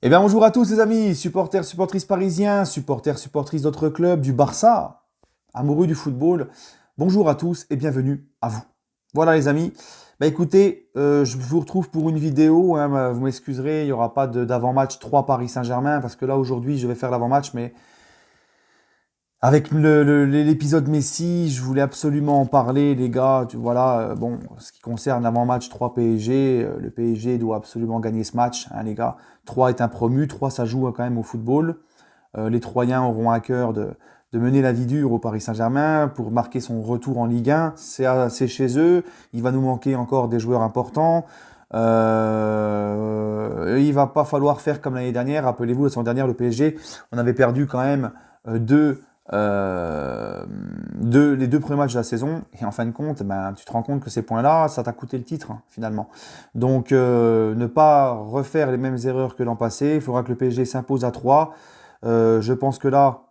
Eh bien, bonjour à tous les amis, supporters, supportrices parisiens, supporters, supportrices d'autres clubs, du Barça, amoureux du football. Bonjour à tous et bienvenue à vous. Voilà les amis. Bah écoutez, je vous retrouve pour une vidéo, hein, vous m'excuserez, il n'y aura pas d'avant-match 3 Paris Saint-Germain, parce que là aujourd'hui je vais faire l'avant-match, mais avec l'épisode Messi, je voulais absolument en parler, les gars. Voilà, bon, ce qui concerne l'avant-match 3 PSG, le PSG doit absolument gagner ce match, hein, les gars. 3 est un promu, 3 ça joue quand même au football. Les Troyens auront à cœur de mener la vie dure au Paris Saint-Germain pour marquer son retour en Ligue 1. C'est chez eux. Il va nous manquer encore des joueurs importants. Il va pas falloir faire comme l'année dernière. Rappelez-vous, la saison dernière, le PSG, on avait perdu quand même les deux premiers matchs de la saison. Et en fin de compte, ben, tu te rends compte que ces points-là, ça t'a coûté le titre, hein, finalement. Donc, ne pas refaire les mêmes erreurs que l'an passé. Il faudra que le PSG s'impose à 3. Je pense que là,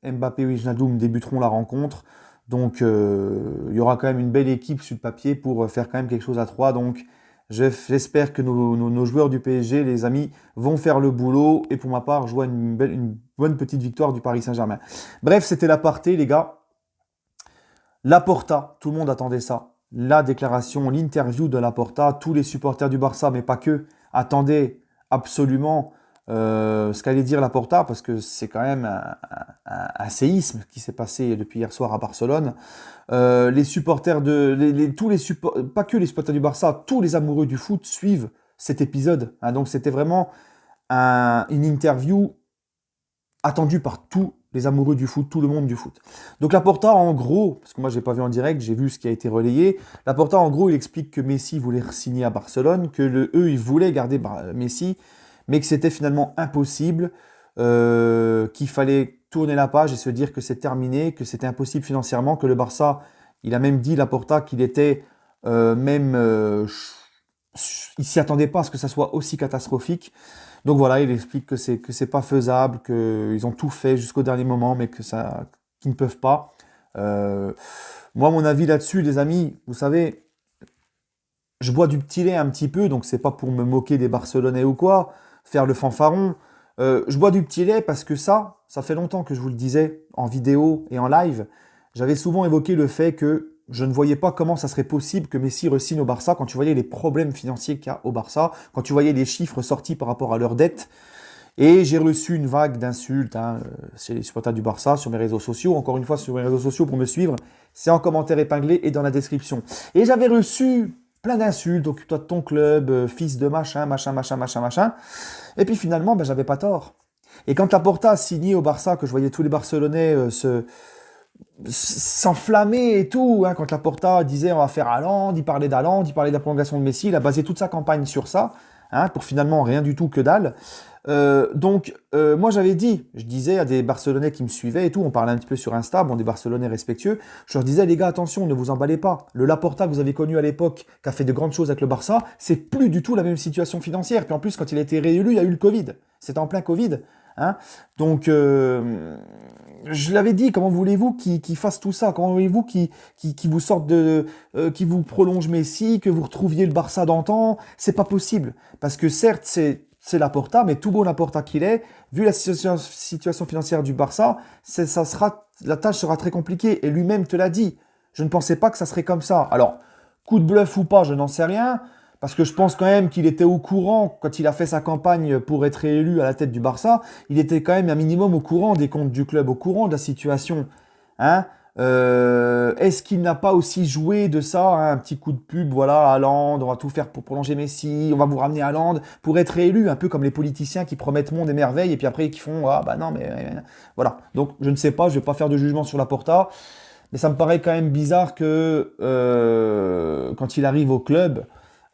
Mbappé et Wijnaldum débuteront la rencontre. Donc, il y aura quand même une belle équipe sur le papier pour faire quand même quelque chose à 3. Donc, j'espère que nos joueurs du PSG, les amis, vont faire le boulot. Et pour ma part, je vois une bonne petite victoire du Paris Saint-Germain. Bref, c'était l'aparté, les gars. Laporta, tout le monde attendait ça. La déclaration, l'interview de Laporta, tous les supporters du Barça, mais pas que, attendaient absolument ce qu'allait dire Laporta, parce que c'est quand même un séisme qui s'est passé depuis hier soir à Barcelone. Les supporters pas que les supporters du Barça, tous les amoureux du foot suivent cet épisode, hein. Donc c'était vraiment une interview attendue par tous les amoureux du foot, tout le monde du foot. Donc Laporta, en gros, parce que moi je l'ai pas vu en direct, j'ai vu ce qui a été relayé. Laporta, en gros, il explique que Messi voulait signer à Barcelone, que eux, ils voulaient garder Messi, mais que c'était finalement impossible, qu'il fallait tourner la page et se dire que c'est terminé, que c'était impossible financièrement, que le Barça, il a même dit, Laporta, qu'il était il s'y attendait pas à ce que ça soit aussi catastrophique. Donc voilà, il explique que c'est pas faisable, qu'ils ont tout fait jusqu'au dernier moment, mais qu'ils ne peuvent pas. Euh, Moi, mon avis là-dessus, les amis, vous savez, je bois du petit lait un petit peu, donc c'est pas pour me moquer des Barcelonais ou quoi, faire le fanfaron. Je bois du petit lait parce que ça fait longtemps que je vous le disais en vidéo et en live. J'avais souvent évoqué le fait que je ne voyais pas comment ça serait possible que Messi re-signe au Barça quand tu voyais les problèmes financiers qu'il y a au Barça, quand tu voyais les chiffres sortis par rapport à leurs dettes. Et j'ai reçu une vague d'insultes, hein, chez les supporters du Barça, sur mes réseaux sociaux. Encore une fois, sur mes réseaux sociaux, pour me suivre, c'est en commentaire épinglé et dans la description. Et j'avais reçu plein d'insultes, occupe-toi de ton club, fils de machin, machin, machin, machin, machin. Et puis finalement, ben, j'avais pas tort. Et quand Laporta a signé au Barça, que je voyais tous les Barcelonais s'enflammer et tout, hein, quand Laporta disait on va faire Haaland, il parlait d'Haaland, il parlait de la prolongation de Messi, il a basé toute sa campagne sur ça, hein, pour finalement rien du tout, que dalle. Moi j'avais dit, je disais à des Barcelonais qui me suivaient et tout, on parlait un petit peu sur Insta, bon des Barcelonais respectueux, je leur disais les gars attention, ne vous emballez pas, le Laporta que vous avez connu à l'époque, qui a fait de grandes choses avec le Barça, c'est plus du tout la même situation financière, puis en plus quand il a été réélu, il y a eu le Covid, c'était en plein Covid, hein. Donc je l'avais dit, comment voulez-vous qu'il fasse tout ça? Comment voulez-vous qu'il vous sorte qu'il vous prolonge Messi, que vous retrouviez le Barça d'antan? C'est pas possible, parce que certes c'est Laporta, mais tout beau Laporta qu'il est, vu la situation financière du Barça, la tâche sera très compliquée. Et lui-même te l'a dit. Je ne pensais pas que ça serait comme ça. Alors, coup de bluff ou pas, je n'en sais rien. Parce que je pense quand même qu'il était au courant, quand il a fait sa campagne pour être élu à la tête du Barça, il était quand même un minimum au courant des comptes du club, au courant de la situation. Hein. Est-ce qu'il n'a pas aussi joué de ça, hein, un petit coup de pub, voilà, Haaland, on va tout faire pour prolonger Messi, on va vous ramener Haaland pour être réélu, un peu comme les politiciens qui promettent monde et merveilles et puis après qui font ah bah non mais voilà. Donc je ne sais pas, je vais pas faire de jugement sur Laporta, mais ça me paraît quand même bizarre que quand il arrive au club,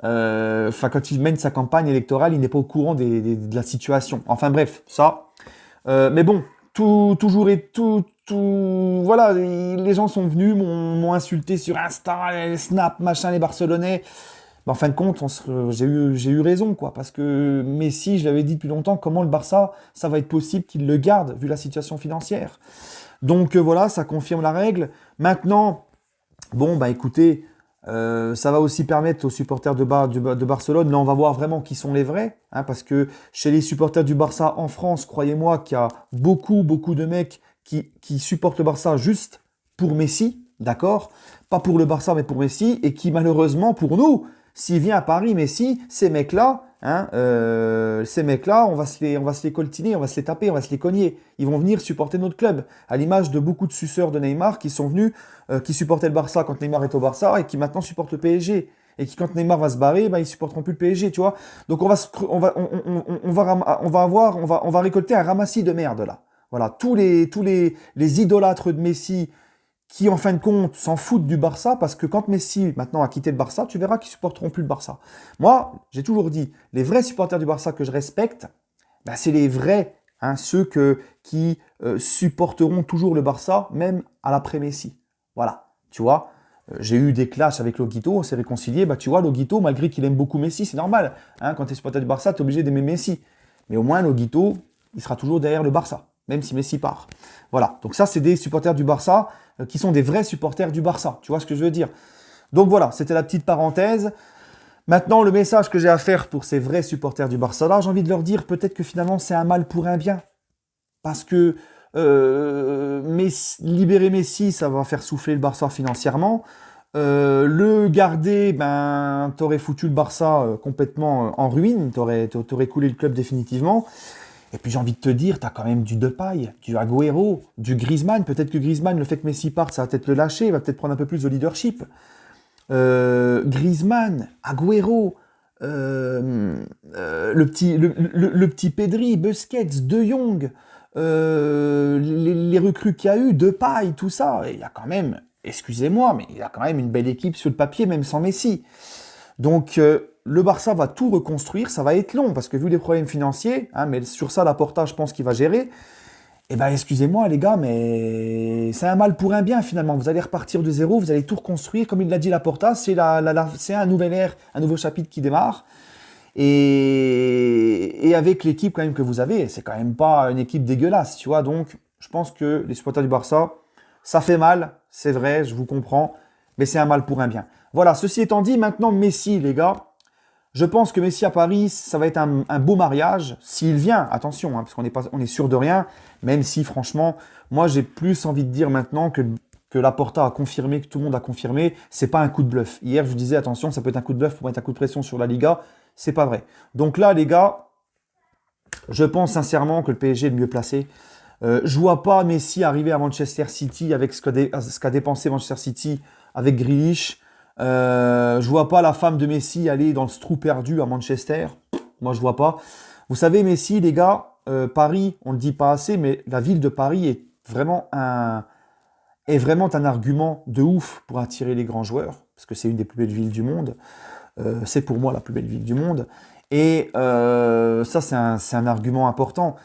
quand il mène sa campagne électorale, il n'est pas au courant de la situation. Enfin bref, ça. Mais bon, toujours et tout, voilà, les gens sont venus, m'ont insulté sur Insta, les Snap, machin, les Barcelonais. Mais en fin de compte, j'ai eu raison, quoi, parce que Messi, je l'avais dit depuis longtemps, comment le Barça, ça va être possible qu'il le garde, vu la situation financière. Donc voilà, ça confirme la règle. Maintenant, bon, bah écoutez, Ça va aussi permettre aux supporters de Barcelone, là on va voir vraiment qui sont les vrais, hein, parce que chez les supporters du Barça en France, croyez-moi qu'il y a beaucoup de mecs qui supportent le Barça juste pour Messi, d'accord? Pas pour le Barça, mais pour Messi, et qui malheureusement pour nous, s'il vient à Paris, Messi, ces mecs-là, on va se les coltiner, on va se les taper, on va se les cogner. Ils vont venir supporter notre club, à l'image de beaucoup de suceurs de Neymar qui sont venus qui supportaient le Barça quand Neymar est au Barça et qui maintenant supportent le PSG. Et qui, quand Neymar va se barrer, bah, ils supporteront plus le PSG, tu vois. Donc on va récolter un ramassis de merde là. Voilà, les idolâtres de Messi qui, en fin de compte, s'en foutent du Barça parce que quand Messi maintenant a quitté le Barça, tu verras qu'ils supporteront plus le Barça. Moi, j'ai toujours dit, les vrais supporters du Barça que je respecte, bah, c'est les vrais, hein, qui supporteront toujours le Barça, même à l'après-Messi. Voilà, tu vois. J'ai eu des clashs avec Loguito, on s'est réconciliés. Bah, tu vois, Loguito, malgré qu'il aime beaucoup Messi, c'est normal. Hein, quand tu es supporter du Barça, tu es obligé d'aimer Messi. Mais au moins, Loguito, il sera toujours derrière le Barça, même si Messi part. Voilà, donc ça, c'est des supporters du Barça qui sont des vrais supporters du Barça. Tu vois ce que je veux dire? Donc voilà, c'était la petite parenthèse. Maintenant, le message que j'ai à faire pour ces vrais supporters du Barça, là, j'ai envie de leur dire peut-être que finalement, c'est un mal pour un bien. Parce que libérer Messi, ça va faire souffler le Barça financièrement. Le garder, ben, t'aurais foutu le Barça complètement en ruine, t'aurais coulé le club définitivement. Et puis j'ai envie de te dire, t'as quand même du Depay, du Agüero, du Griezmann. Peut-être que Griezmann, le fait que Messi parte, ça va peut-être le lâcher, il va peut-être prendre un peu plus de leadership. Griezmann, Agüero, le petit Pedri, Busquets, De Jong, les recrues qu'il y a eu, Depay, tout ça. Et il y a quand même, excusez-moi, mais il y a quand même une belle équipe sur le papier, même sans Messi. Donc le Barça va tout reconstruire, ça va être long, parce que vu les problèmes financiers, hein, mais sur ça, Laporta, je pense qu'il va gérer. Eh ben, excusez-moi les gars, mais c'est un mal pour un bien finalement. Vous allez repartir de zéro, vous allez tout reconstruire, comme il l'a dit Laporta, c'est un nouvel ère, un nouveau chapitre qui démarre. Et avec l'équipe quand même que vous avez, c'est quand même pas une équipe dégueulasse, tu vois. Donc, je pense que les supporters du Barça, ça fait mal, c'est vrai, je vous comprends, mais c'est un mal pour un bien. Voilà, ceci étant dit, maintenant Messi, les gars, je pense que Messi à Paris, ça va être un beau mariage, s'il vient, attention, hein, parce on est sûr de rien, même si franchement, moi j'ai plus envie de dire maintenant que Laporta a confirmé, que tout le monde a confirmé, c'est pas un coup de bluff. Hier, je vous disais, attention, ça peut être un coup de bluff pour mettre un coup de pression sur la Liga, c'est pas vrai. Donc là, les gars, je pense sincèrement que le PSG est le mieux placé. Je vois pas Messi arriver à Manchester City avec ce qu'a dépensé Manchester City avec Grealish. Je vois pas la femme de Messi aller dans ce trou perdu à Manchester. Moi, je vois pas. Vous savez, Messi, les gars, Paris, on le dit pas assez, mais la ville de Paris est vraiment un argument de ouf pour attirer les grands joueurs, parce que c'est une des plus belles villes du monde. C'est pour moi la plus belle ville du monde. Et ça, c'est un argument important.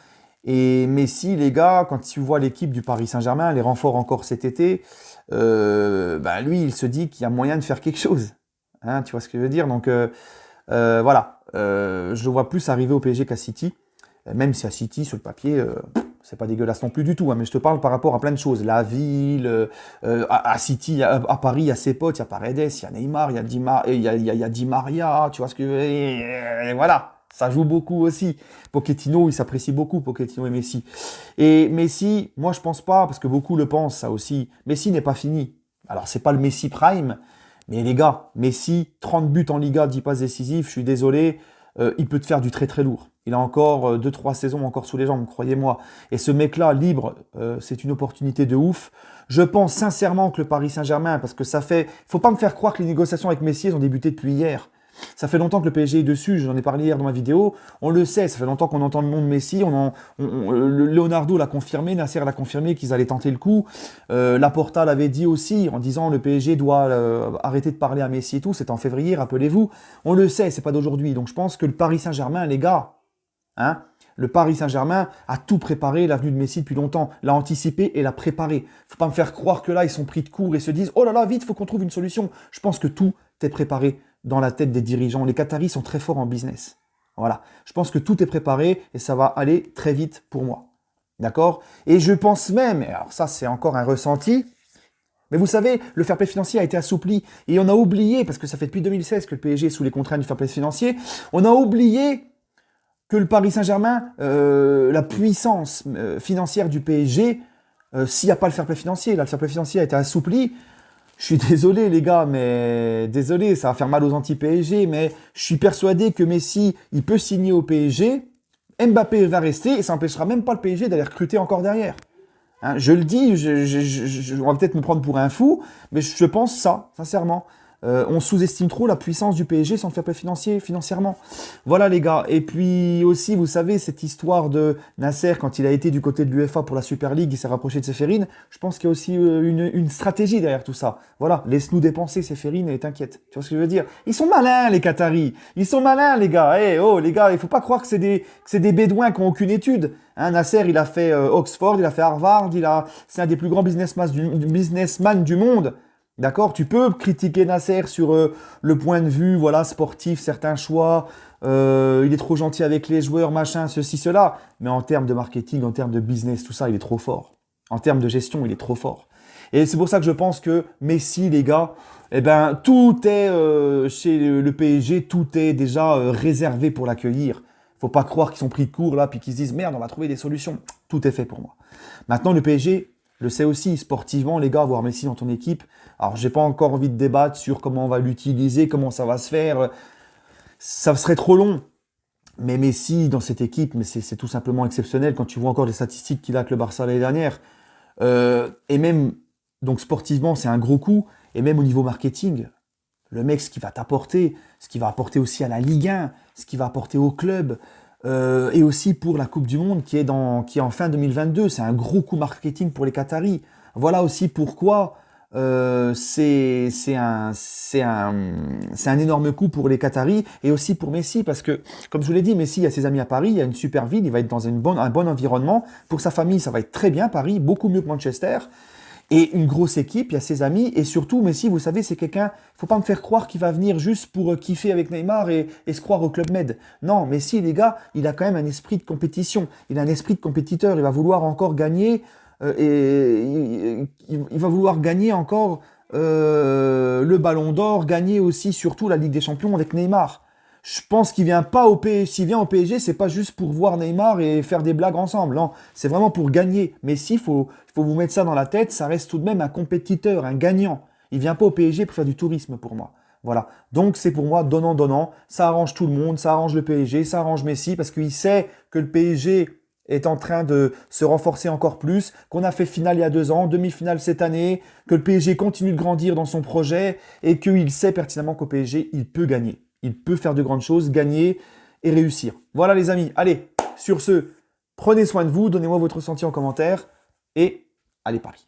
Et Messi, les gars, quand tu vois l'équipe du Paris Saint-Germain, les renforts encore cet été, bah, lui, il se dit qu'il y a moyen de faire quelque chose. Hein, tu vois ce que je veux dire? Donc voilà, je le vois plus arriver au PSG qu'à City. Même si à City, sur le papier, c'est pas dégueulasse non plus du tout. Hein, mais je te parle par rapport à plein de choses. La ville, à City, à Paris, il y a ses potes, il y a Paredes, il y a Neymar, il y a Di Maria, tu vois ce que... Et voilà. Ça joue beaucoup aussi. Pochettino, il s'apprécie beaucoup, Pochettino et Messi. Et Messi, moi je pense pas, parce que beaucoup le pensent, ça aussi. Messi n'est pas fini. Alors c'est pas le Messi Prime, mais les gars, Messi, 30 buts en Liga, 10 passes décisives, je suis désolé, il peut te faire du très très lourd. Il a encore 2-3 saisons encore sous les jambes, croyez-moi. Et ce mec-là, libre, c'est une opportunité de ouf. Je pense sincèrement que le Paris Saint-Germain, parce que ça fait... Faut pas me faire croire que les négociations avec Messi, elles ont débuté depuis hier. Ça fait longtemps que le PSG est dessus, j'en ai parlé hier dans ma vidéo, on le sait, ça fait longtemps qu'on entend le nom de Messi, Leonardo l'a confirmé, Nasser l'a confirmé qu'ils allaient tenter le coup, Laporta l'avait dit aussi en disant le PSG doit arrêter de parler à Messi et tout, c'était en février, rappelez-vous, on le sait, c'est pas d'aujourd'hui, donc je pense que le Paris Saint-Germain, les gars, hein, le Paris Saint-Germain a tout préparé, l'avenue de Messi depuis longtemps, l'a anticipé et l'a préparé. Faut pas me faire croire que là, ils sont pris de court et se disent « Oh là là, vite, faut qu'on trouve une solution ». Je pense que tout est préparé dans la tête des dirigeants. Les Qataris sont très forts en business. Voilà. Je pense que tout est préparé et ça va aller très vite pour moi. D'accord? Et je pense même, et alors ça c'est encore un ressenti, Mais vous savez, le fair play financier a été assoupli et on a oublié, parce que ça fait depuis 2016 que le PSG est sous les contraintes du fair play financier, on a oublié que le Paris Saint-Germain, la puissance financière du PSG, s'il n'y a pas le fair play financier, là le fair play financier a été assoupli. Je suis désolé les gars, mais désolé, ça va faire mal aux anti-PSG, mais je suis persuadé que Messi, il peut signer au PSG, Mbappé va rester et ça n'empêchera même pas le PSG d'aller recruter encore derrière. Hein, je le dis, on va peut-être me prendre pour un fou, mais je pense ça, sincèrement. On sous-estime trop la puissance du PSG sans le fair play financièrement. Voilà les gars. Et puis aussi, vous savez, cette histoire de Nasser, quand il a été du côté de l'UEFA pour la Super League, il s'est rapproché de Séphérine. Je pense qu'il y a aussi une stratégie derrière tout ça. Voilà, laisse-nous dépenser Séphérine et t'inquiète. Tu vois ce que je veux dire? Ils sont malins les Qataris. Ils sont malins les gars. Eh oh les gars, il faut pas croire que c'est des bédouins qui n'ont aucune étude. Hein, Nasser, il a fait Oxford, il a fait Harvard, c'est un des plus grands businessmen du monde. D'accord, tu peux critiquer Nasser sur le point de vue voilà, sportif, certains choix, il est trop gentil avec les joueurs, machin, ceci, cela. Mais en termes de marketing, en termes de business, tout ça, il est trop fort. En termes de gestion, il est trop fort. Et c'est pour ça que je pense que Messi, les gars, eh ben, tout est chez le PSG, tout est déjà réservé pour l'accueillir. Faut pas croire qu'ils sont pris de court là, puis qu'ils se disent merde, on va trouver des solutions. Tout est fait pour moi. Maintenant, le PSG le sait aussi, sportivement, les gars, avoir Messi dans ton équipe. Alors, j'ai pas encore envie de débattre sur comment on va l'utiliser, comment ça va se faire. Ça serait trop long. Mais Messi, dans cette équipe, mais c'est tout simplement exceptionnel quand tu vois encore les statistiques qu'il a avec le Barça l'année dernière. Et même, donc sportivement, c'est un gros coup. Et même au niveau marketing, le mec, ce qu'il va t'apporter, ce qu'il va apporter aussi à la Ligue 1, ce qu'il va apporter au club, et aussi pour la Coupe du Monde qui est en fin 2022. C'est un gros coup marketing pour les Qataris. Voilà aussi pourquoi c'est un énorme coup pour les Qataris et aussi pour Messi parce que, comme je vous l'ai dit, Messi a ses amis à Paris, il y a une super ville, il va être dans un bon environnement. Pour sa famille, ça va être très bien, Paris, beaucoup mieux que Manchester. Et une grosse équipe, il y a ses amis, et surtout, Messi, vous savez, c'est quelqu'un, faut pas me faire croire qu'il va venir juste pour kiffer avec Neymar et se croire au Club Med. Non, Messi, les gars, il a quand même un esprit de compétition, il a un esprit de compétiteur, il va vouloir encore gagner, il va vouloir gagner encore le Ballon d'Or, gagner aussi surtout la Ligue des Champions avec Neymar. Je pense qu'il vient pas au PSG. S'il vient au PSG, c'est pas juste pour voir Neymar et faire des blagues ensemble. Non, c'est vraiment pour gagner. Mais s'il faut vous mettre ça dans la tête, ça reste tout de même un compétiteur, un gagnant. Il vient pas au PSG pour faire du tourisme pour moi. Voilà. Donc c'est pour moi donnant-donnant. Ça arrange tout le monde, ça arrange le PSG, ça arrange Messi parce qu'il sait que le PSG est en train de se renforcer encore plus, qu'on a fait finale il y a 2 ans, demi-finale cette année, que le PSG continue de grandir dans son projet et qu'il sait pertinemment qu'au PSG, il peut gagner. Il peut faire de grandes choses, gagner et réussir. Voilà les amis, allez, sur ce, prenez soin de vous, donnez-moi votre ressenti en commentaire et allez Paris.